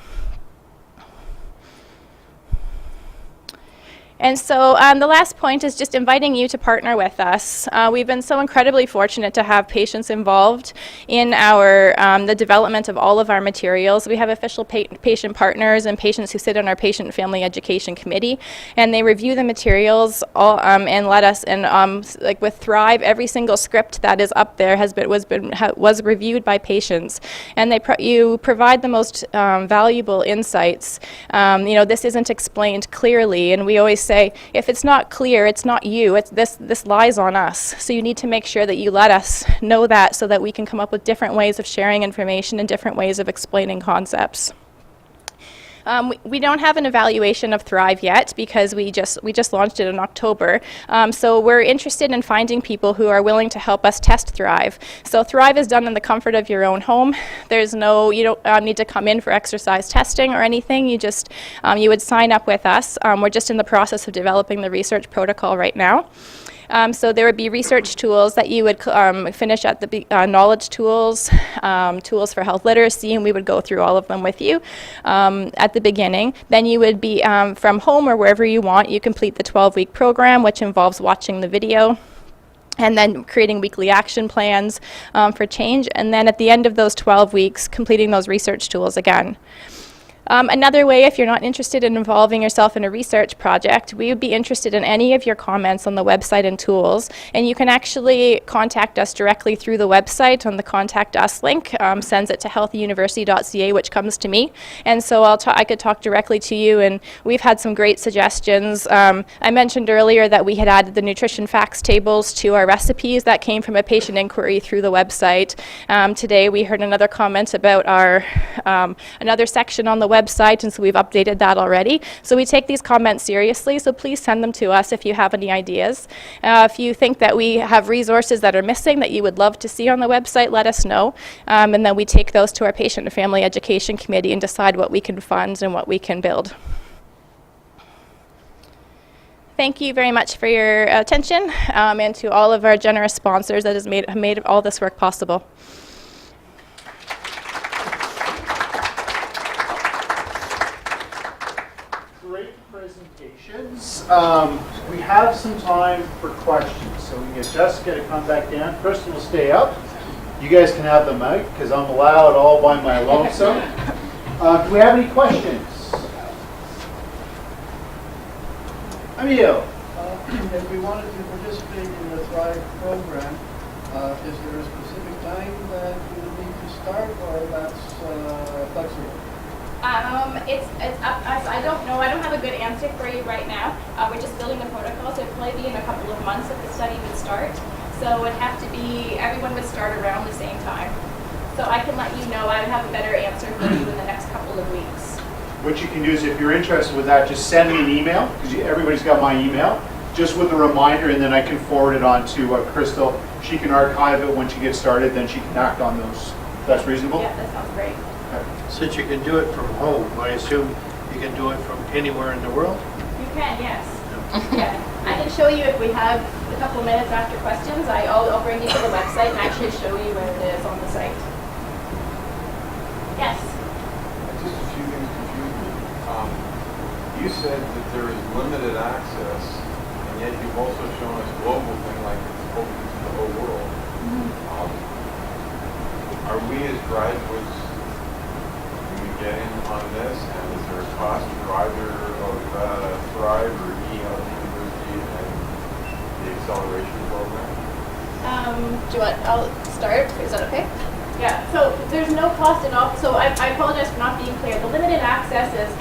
And so the last point is just inviting you to partner with us. We've been so incredibly fortunate to have patients involved in the development of all of our materials. We have official patient partners and patients who sit on our patient and family education committee, and they review the materials and let us. And like with Thrive, every single script that is up there was reviewed by patients, and you provide the most valuable insights. This isn't explained clearly, and we always say, if it's not clear, it's not you, this lies on us. So you need to make sure that you let us know that, so that we can come up with different ways of sharing information and different ways of explaining concepts. We don't have an evaluation of Thrive yet because we just launched it in October. So we're interested in finding people who are willing to help us test Thrive. So Thrive is done in the comfort of your own home. You don't need to come in for exercise testing or anything. You would sign up with us. We're just in the process of developing the research protocol right now. So there would be research tools that you would finish at the knowledge tools, tools for health literacy, and we would go through all of them with you at the beginning. Then you would be from home or wherever you want, you complete the 12-week program, which involves watching the video and then creating weekly action plans for change, and then at the end of those 12 weeks, completing those research tools again. Another way, if you're not interested in involving yourself in a research project, we would be interested in any of your comments on the website and tools, and you can actually contact us directly through the website on the Contact Us link, sends it to healthyuniversity.ca, which comes to me, and so I could talk directly to you, and we've had some great suggestions. I mentioned earlier that we had added the nutrition facts tables to our recipes. That came from a patient inquiry through the website. Today we heard another comment about our another section on the website, and so we've updated that already. So we take these comments seriously, so please send them to us if you have any ideas. If you think that we have resources that are missing that you would love to see on the website, let us know, and then we take those to our Patient and Family Education Committee and decide what we can fund and what we can build. Thank you very much for your attention, and to all of our generous sponsors that have made all this work possible. Presentations. We have some time for questions, so we can get Jessica to come back down. Kristen will stay up. You guys can have the mic because I'm allowed all by my lonesome. Do we have any questions? Emil. If we wanted to participate in the THRIVE program, is there a specific time that you would need to start, or that's flexible? It's up us. I don't know. I don't have a good answer for you right now. We're just building the protocol, so it'd probably be in a couple of months that the study would start. So it would have to be, everyone would start around the same time. So I can let you know. I would have a better answer for you in the next couple of weeks. What you can do is, if you're interested with that, just send me an email, because everybody's got my email, just with a reminder, and then I can forward it on to Crystal. She can archive it when she gets started, then she can act on those. That's reasonable? Yeah, that sounds great. Since you can do it from home, I assume you can do it from anywhere in the world? You can, yes. Yeah. I can show you if we have a couple of minutes after questions. I'll bring you to the website and actually show you where it is on the site. Yes? Just a few things confused me. You said that there is limited access, and yet you've also shown us global thing like it's open to the whole world. Are we as graduates get in on this, and is there a cost for either of THRIVE or eLearning University and the acceleration program? Do you want, I'll start. Is that okay? Yeah, so there's no cost at all. So I apologize for not being clear. The limited access is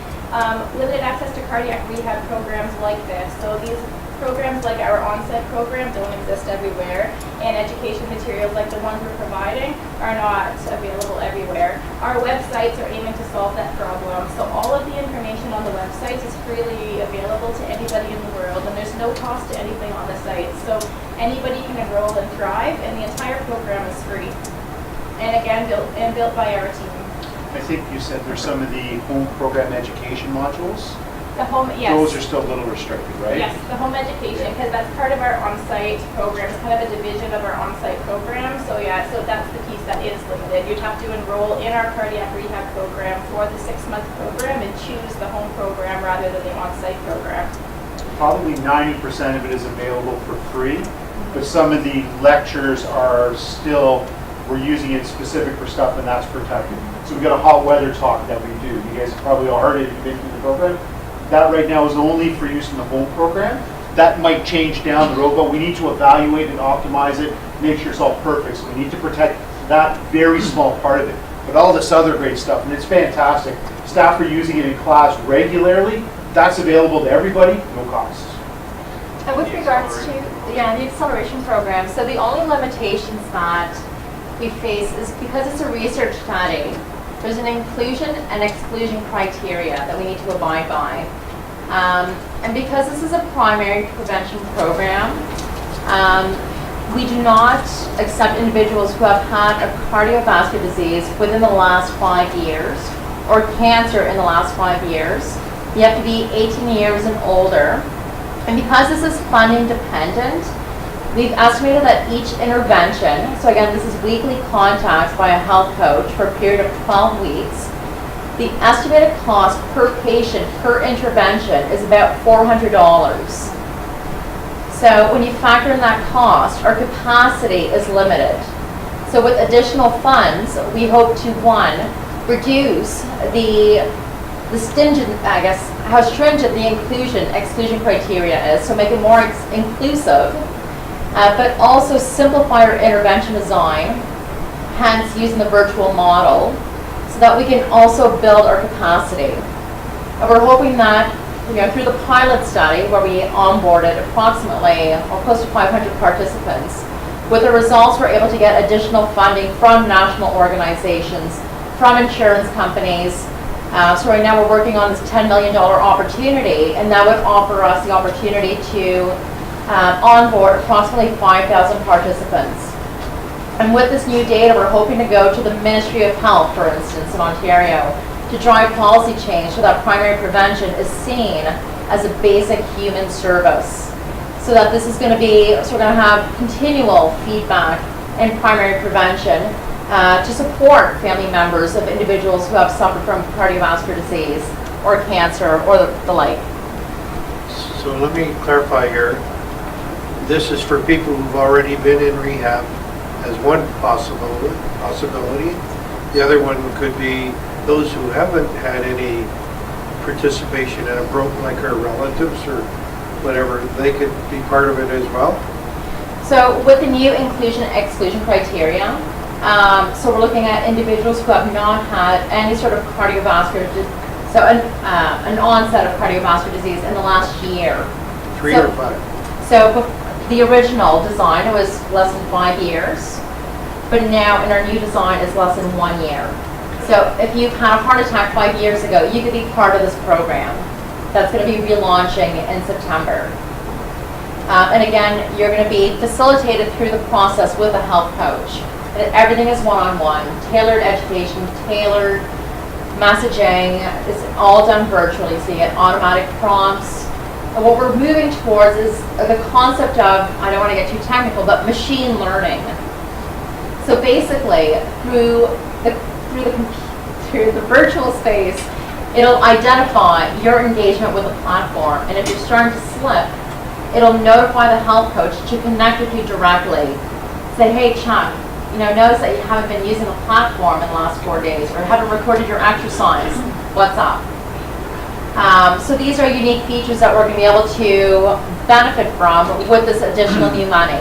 limited access to cardiac rehab programs like this. So these programs like our on-site program don't exist everywhere, and education materials like the ones we're providing are not available everywhere. Our websites are aiming to solve that problem, so all of the information on the websites is freely available to anybody in the world, and there's no cost to anything on the site. So anybody can enroll and thrive, and the entire program is free. And again, built by our team. I think you said there's some of the home program education modules. The home, yes. Those are still a little restricted, right? Yes, the home education, because that's part of our on-site program. It's kind of a division of our on-site program. So yeah, so that's the piece that is limited. You'd have to enroll in our cardiac rehab program for the 6-month program and choose the home program rather than the on-site program. Probably 90% of it is available for free, but some of the lectures are still, we're using it specific for stuff, and that's protected. So we've got a hot weather talk that we do. You guys have probably all heard it if you've been through the program. That right now is only for use in the home program. That might change down the road, but we need to evaluate and optimize it, make sure it's all perfect. So we need to protect that very small part of it. But all this other great stuff, and it's fantastic. Staff are using it in class regularly. That's available to everybody, no cost. And with regards to the acceleration program, so the only limitations that we face is because it's a research study, there's an inclusion and exclusion criteria that we need to abide by. And because this is a primary prevention program, we do not accept individuals who have had a cardiovascular disease within the last 5 years or cancer in the last 5 years. You have to be 18 years and older. And because this is funding dependent, We've estimated that each intervention, so again, this is weekly contacts by a health coach for a period of 12 weeks. The estimated cost per patient per intervention is about $400. So when you factor in that cost, our capacity is limited. So with additional funds, we hope to, one, reduce the stringent, I guess, how stringent the exclusion criteria is, so make it more inclusive, but also simplify our intervention design, hence using the virtual model, so that we can also build our capacity. And we're hoping that, through the pilot study where we onboarded approximately or close to 500 participants, with the results we're able to get additional funding from national organizations, from insurance companies. So right now we're working on this $10 million opportunity, and that would offer us the opportunity to onboard approximately 5,000 participants. And with this new data, we're hoping to go to the Ministry of Health, for instance, in Ontario, to drive policy change so that primary prevention is seen as a basic human service. So that this is going to be, so we're going to have continual feedback in primary prevention to support family members of individuals who have suffered from cardiovascular disease or cancer or the like. So let me clarify here. This is for people who've already been in rehab as one possibility. The other one could be those who haven't had any participation in a program, like our relatives or whatever, they could be part of it as well. So with the new inclusion-exclusion criteria, so we're looking at individuals who have not had any sort of cardiovascular, an onset of cardiovascular disease in the last year. 3 or 5? So the original design was less than 5 years, but now in our new design is less than 1 year. So if you've had a heart attack 5 years ago, you could be part of this program. That's going to be relaunching in September. And again, you're going to be facilitated through the process with a health coach. And everything is one-on-one, tailored education, tailored messaging. It's all done virtually, so you get automatic prompts. And what we're moving towards is the concept of, I don't want to get too technical, but machine learning. So basically, through the virtual space, it'll identify your engagement with the platform, and if you're starting to slip, it'll notify the health coach to connect with you directly. Say, hey Chuck, notice that you haven't been using the platform in the last 4 days, or haven't recorded your exercise. What's up? So these are unique features that we're going to be able to benefit from with this additional new money.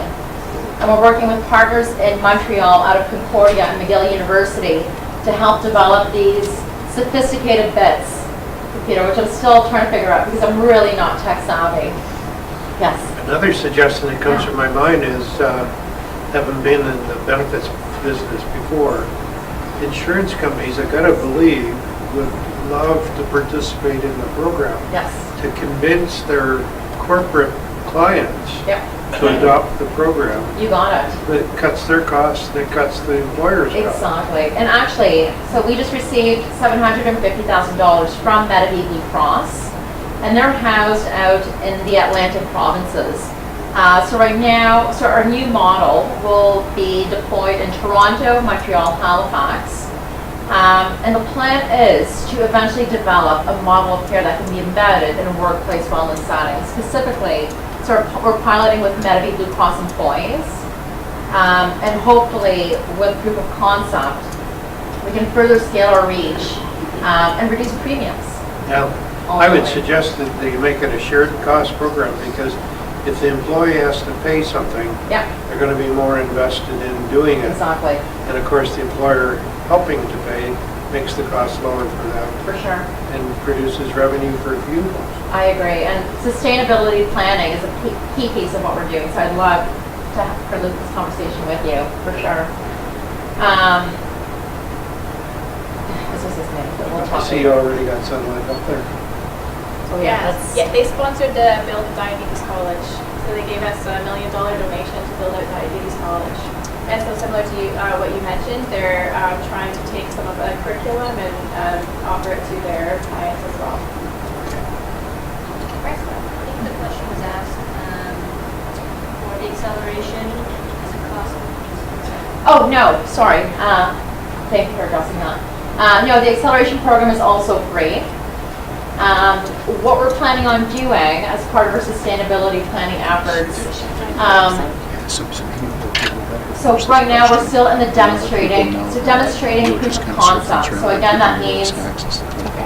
And we're working with partners in Montreal out of Concordia and McGill University to help develop these sophisticated bits, computer, which I'm still trying to figure out because I'm really not tech savvy. Yes. Another suggestion that comes to my mind is, having been in the benefits business before, insurance companies, I gotta believe, would love to participate in the program. Yes. To convince their corporate clients to adopt the program. You got it. It cuts their costs, and it cuts the employer's costs. Exactly. And actually, so we just received $750,000 from Medivie Blue Cross, and they're housed out in the Atlantic provinces. So right now, our new model will be deployed in Toronto, Montreal, Halifax. And the plan is to eventually develop a model of care that can be embedded in a workplace wellness setting. Specifically, so we're piloting with Medivie Blue Cross employees, and hopefully with proof of concept, we can further scale our reach and reduce premiums. Now, I would suggest that they make it a shared cost program, because if the employee has to pay something, they're going to be more invested in doing it. Exactly. And of course, the employer helping to pay makes the cost lower for them. For sure. And produces revenue for you. I agree. And sustainability planning is a key piece of what we're doing. So I'd love to further this conversation with you, for sure. This was his name, but we'll talk. I see you already got something lined up there. Oh yeah, they sponsored the Build a Diabetes College. So they gave us $1 million donation to build out Diabetes College. And so similar to what you mentioned, they're trying to take some of the curriculum and offer it to their clients as well. I think the question was asked for the acceleration Oh, no, sorry. Thank you for addressing that. No, the acceleration program is also free. What we're planning on doing as part of our sustainability planning efforts, so right now we're still in the demonstrating proof of concept. So again, that means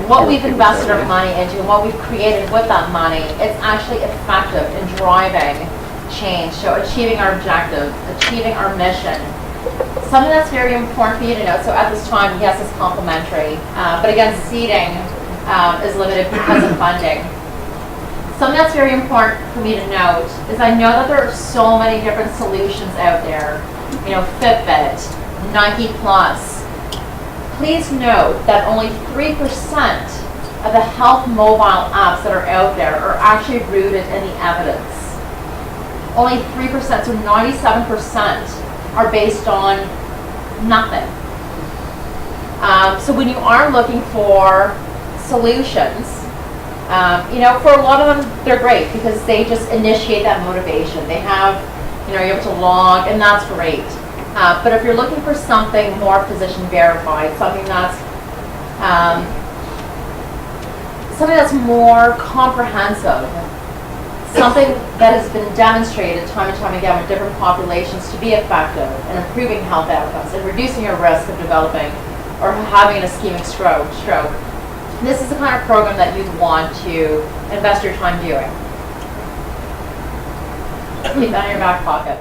what we've invested our money into and what we've created with that money, it's actually effective in driving change, so achieving our objective, achieving our mission. Something that's very important for you to know, so at this time, yes, it's complimentary, but again, seating is limited because of funding. Something that's very important for me to note is I know that there are so many different solutions out there, you know, Fitbit, Nike Plus. Please note that only 3% of the health mobile apps that are out there are actually rooted in the evidence. Only 3%, so 97% are based on nothing. So when you are looking for solutions, you know, for a lot of them, they're great because they just initiate that motivation. They have, you know, you're able to log, and that's great. But if you're looking for something more physician verified, something that's more comprehensive, something that has been demonstrated time and time again with different populations to be effective in improving health outcomes and reducing your risk of developing or having an ischemic stroke. This is the kind of program that you'd want to invest your time doing. Keep that in your back pocket.